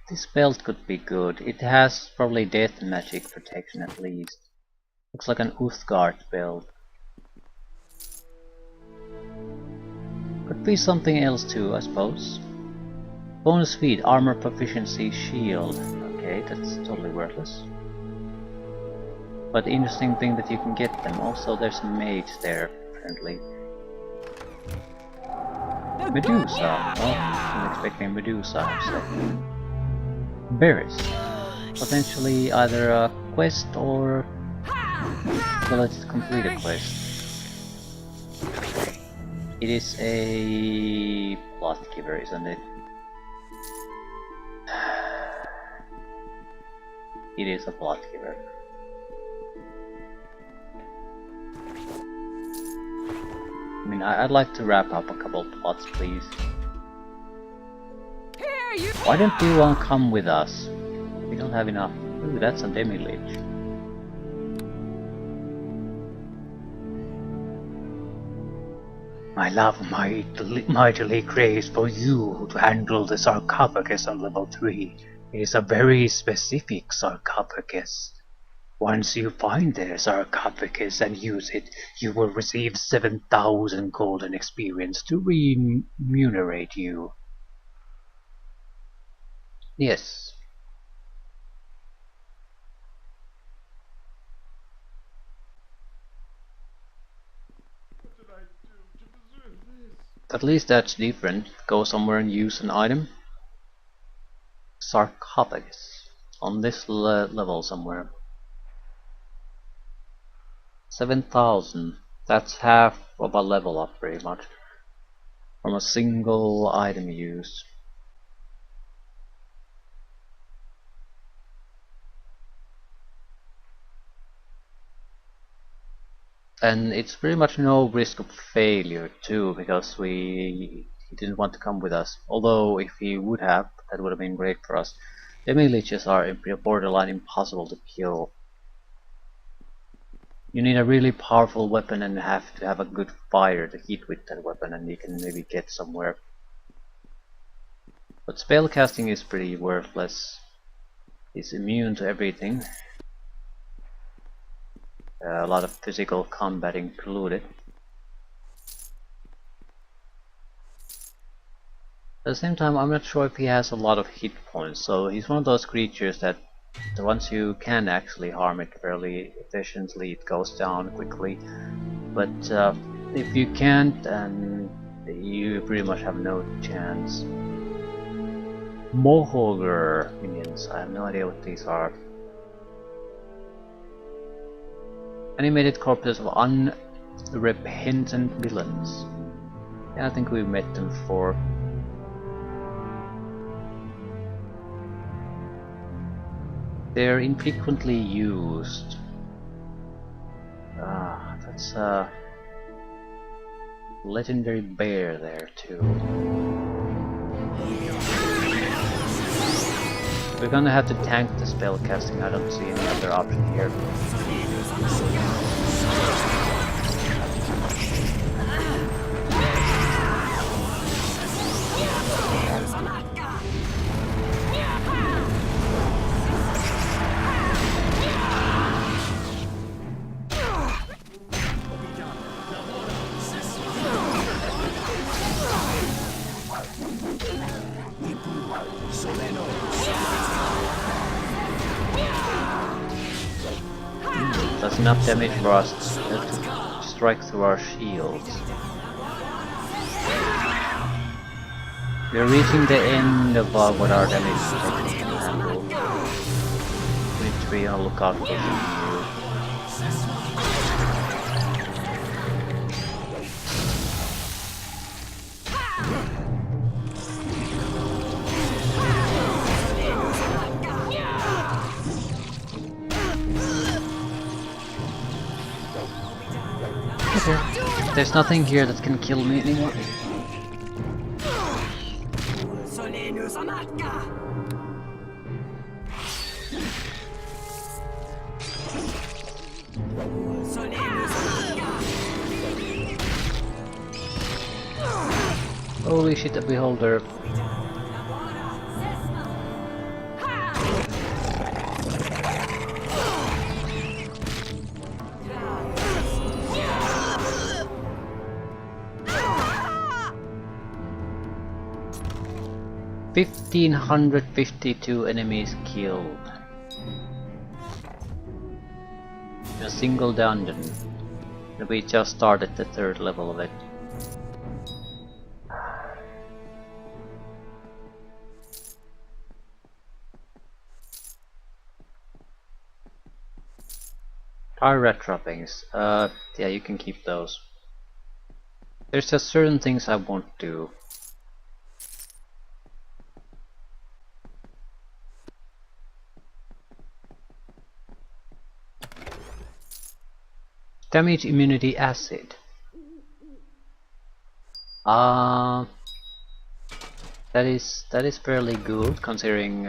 This belt could be good. It has probably death magic protection at least. Looks like an Uthgard belt. Could be something else too, I suppose. Bonus feat, armor proficiency, shield. Okay, that's totally worthless. But the interesting thing that you can get them. Also, there's a mage there, apparently. Medusa. Well, I'm expecting Medusa, I'd say. Berries. Potentially either a quest or... well, let's complete a quest. It is a plot giver, isn't it? It is a plot giver. I mean, I'd like to wrap up a couple plots, please. Why don't you want to come with us? We don't have enough. Ooh, that's a demi-lich. My love mightily craves for you to handle the sarcophagus on level 3. It is a very specific sarcophagus. Once you find the sarcophagus and use it, you will receive 7,000 golden experience to remunerate you. Yes. At least that's different. Go somewhere and use an item. Sarcophagus. On this level somewhere. 7,000. That's half of a level up pretty much. From a single item used. And it's pretty much no risk of failure too, because he didn't want to come with us. Although if he would have, that would have been great for us. Demi-liches are borderline impossible to kill. You need a really powerful weapon and have to have a good fire to hit with that weapon, and you can maybe get somewhere. But spellcasting is pretty worthless. He's immune to everything. A lot of physical combat included. At the same time, I'm not sure if he has a lot of hit points, so he's one of those creatures that once you can actually harm it fairly efficiently, it goes down quickly. But if you can't, then you pretty much have no chance. Mohogre minions, I have no idea what these are. Animated corpses of unrepentant villains. Yeah, I think we met them before. They're infrequently used. Ah, that's a legendary bear there too. We're gonna have to tank the spell casting. I don't see any other option here. That's enough damage for us to strike through our shields. We're reaching the end of what our damage protection can handle. We need to be on the lookout for something new. Okay. There's nothing here that can kill me anymore. Holy shit, a beholder. $1,552 enemies killed. In a single dungeon. And we just started the 3rd level of it. Rat droppings. Yeah, you can keep those. There's just certain things I won't do. Damage immunity acid. That is fairly good, considering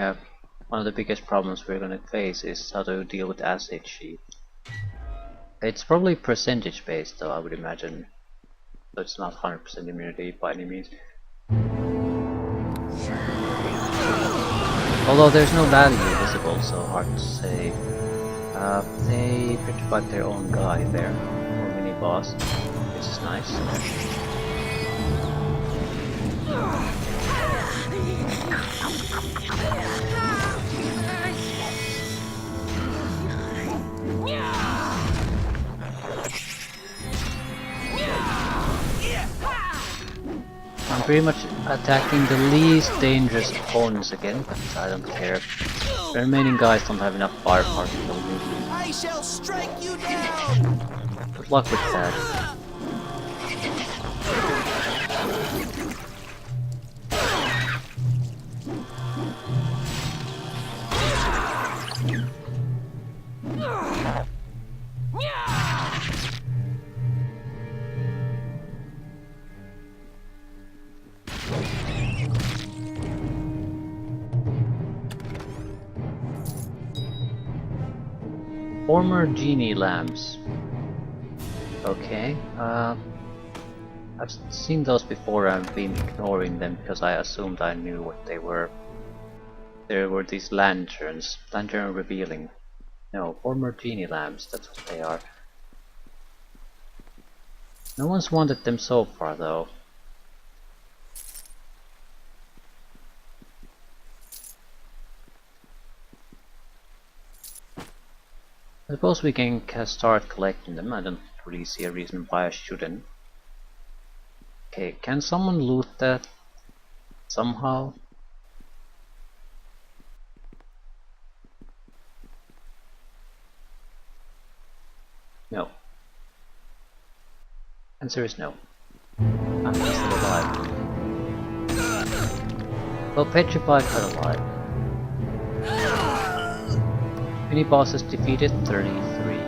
one of the biggest problems we're gonna face is how to deal with acid sheet. It's probably percentage based though, I would imagine. So it's not 100% immunity by any means. Although there's no value visible, so hard to say. They petrified their own guy there, or mini boss, which is nice. I'm pretty much attacking the least dangerous opponents again, but I don't care. The remaining guys don't have enough firepower to kill me. I shall strike you down. Good luck with that. Former genie lamps. Okay, I've seen those before and been ignoring them because I assumed I knew what they were. There were these lanterns, lantern revealing. No, former genie lamps, that's what they are. No one's wanted them so far though. I suppose we can start collecting them. I don't really see a reason why I shouldn't. Okay, can someone loot that somehow? No. Answer is no. he's still alive. Well, petrified but alive. Mini bosses defeated 33.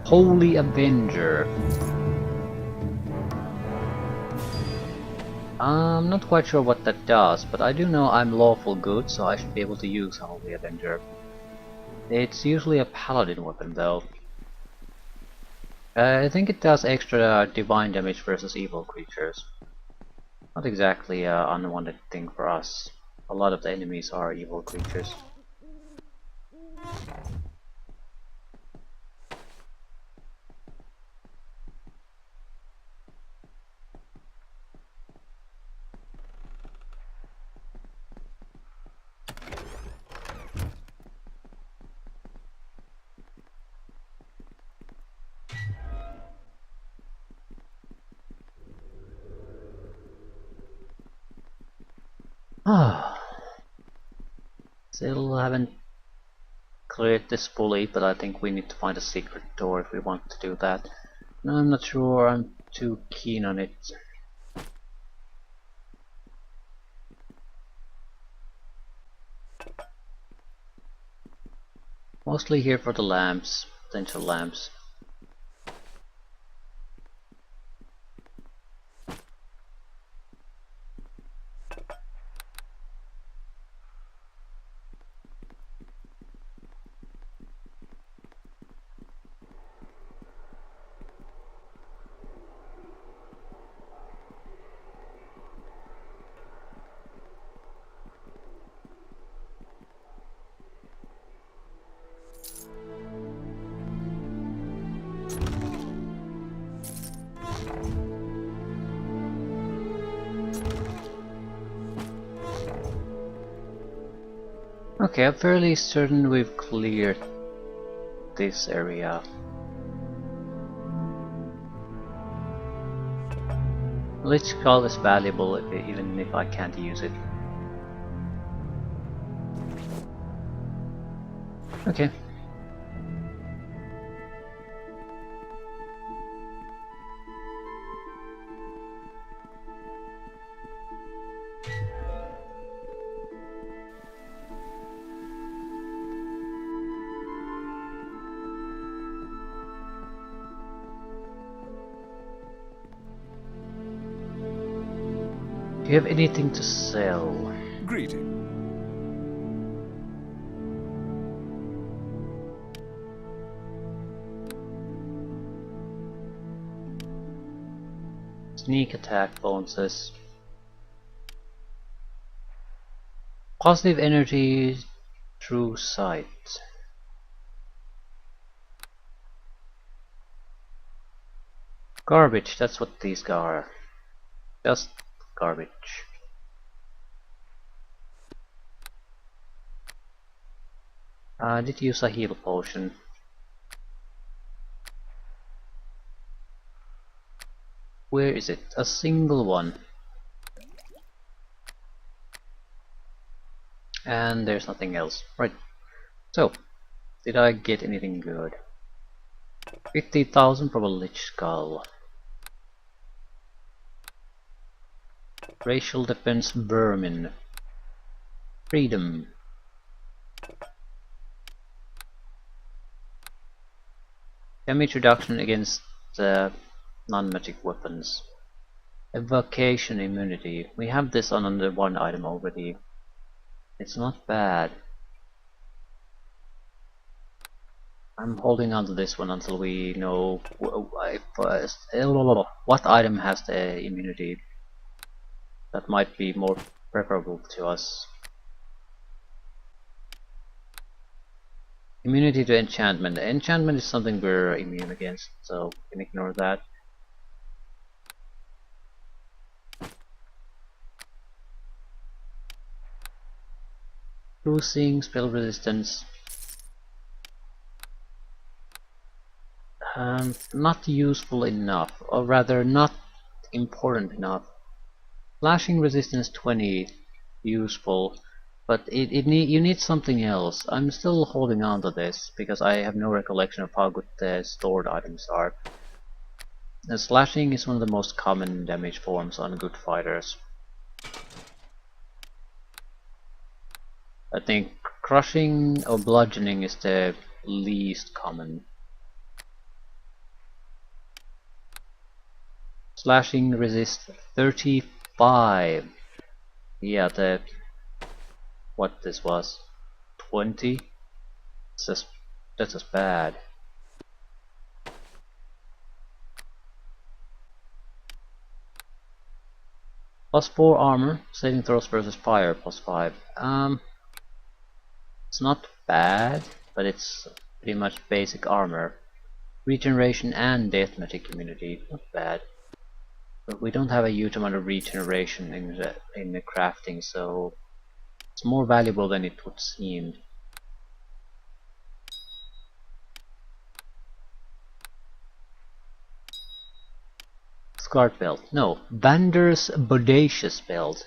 Holy Avenger. I'm not quite sure what that does, but I do know I'm lawful good, so I should be able to use Holy Avenger. It's usually a paladin weapon though. I think it does extra divine damage versus evil creatures. Not exactly an unwanted thing for us. A lot of the enemies are evil creatures. Still haven't cleared this fully, but I think we need to find a secret door if we want to do that. No, I'm not sure I'm too keen on it. Mostly here for the lamps, potential lamps. Okay, I'm fairly certain we've cleared this area. Lich Skull is valuable even if I can't use it. Okay. Do you have anything to sell? Greeting. Sneak attack bonuses. Positive energy through sight. Garbage, that's what these are. Just garbage. I did use a heal potion. Where is it? A single one. And there's nothing else. Right. So, did I get anything good? 50,000 from a Lich Skull. Racial defense vermin. Freedom. Damage reduction against non-magic weapons. Evocation immunity. We have this on under one item already. It's not bad. I'm holding on to this one until we know what item has the immunity. That might be more preferable to us. Immunity to enchantment. Enchantment is something we're immune against, so we can ignore that. Bruising, spell resistance. Not useful enough, or rather not important enough. Slashing resistance 20, useful, but you need something else. I'm still holding on to this because I have no recollection of how good the stored items are. And slashing is one of the most common damage forms on good fighters. I think crushing or bludgeoning is the least common. Slashing resists 35. Yeah, what this was, 20. That's just bad. +4 armor, saving throws versus fire, +5. It's not bad, but it's pretty much basic armor. Regeneration and death magic immunity, not bad. But we don't have a huge amount of regeneration in the crafting, so it's more valuable than it would seem. Scarred belt. No, Vander's Bodacious belt.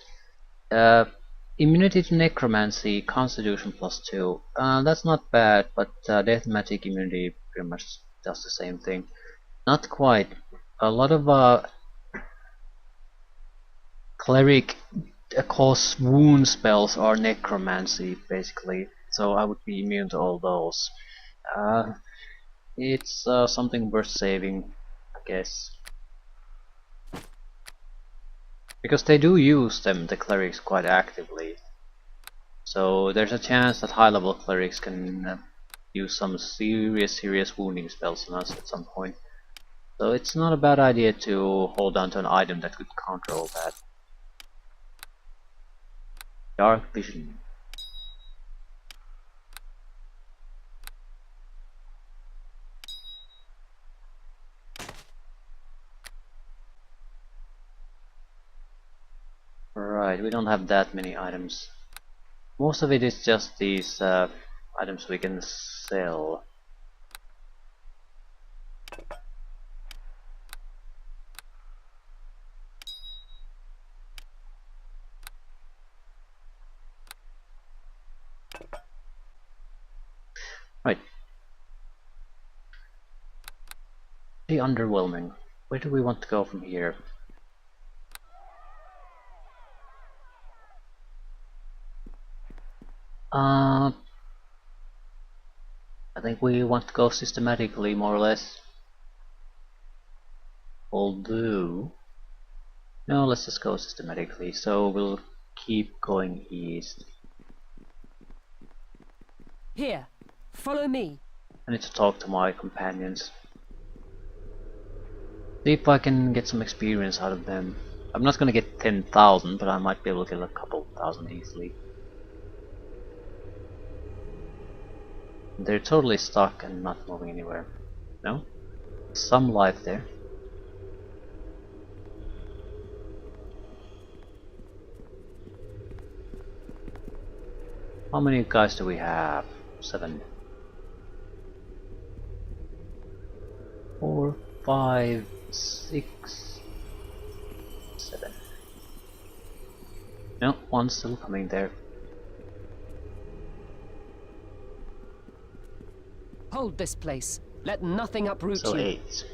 Immunity to necromancy, constitution +2. That's not bad, but death magic immunity pretty much does the same thing. Not quite. A lot of cleric cause wound spells are necromancy basically, so I would be immune to all those. It's something worth saving, I guess. Because they do use them, the clerics, quite actively. So there's a chance that high level clerics can use some serious wounding spells on us at some point. So it's not a bad idea to hold on to an item that could counter all that. Dark vision. Right, we don't have that many items. Most of it is just these items we can sell. Right. Pretty underwhelming. Where do we want to go from here? I think we want to go systematically, more or less. Although, no, let's just go systematically. So we'll keep going east. Here, follow me. I need to talk to my companions. See if I can get some experience out of them. I'm not gonna get 10,000, but I might be able to get a couple thousand easily. They're totally stuck and not moving anywhere. No? Some life there. How many guys do we have? 7. 4, 5, 6, 7. No, one's still coming there. Hold this place. Let nothing uproot So you. 8.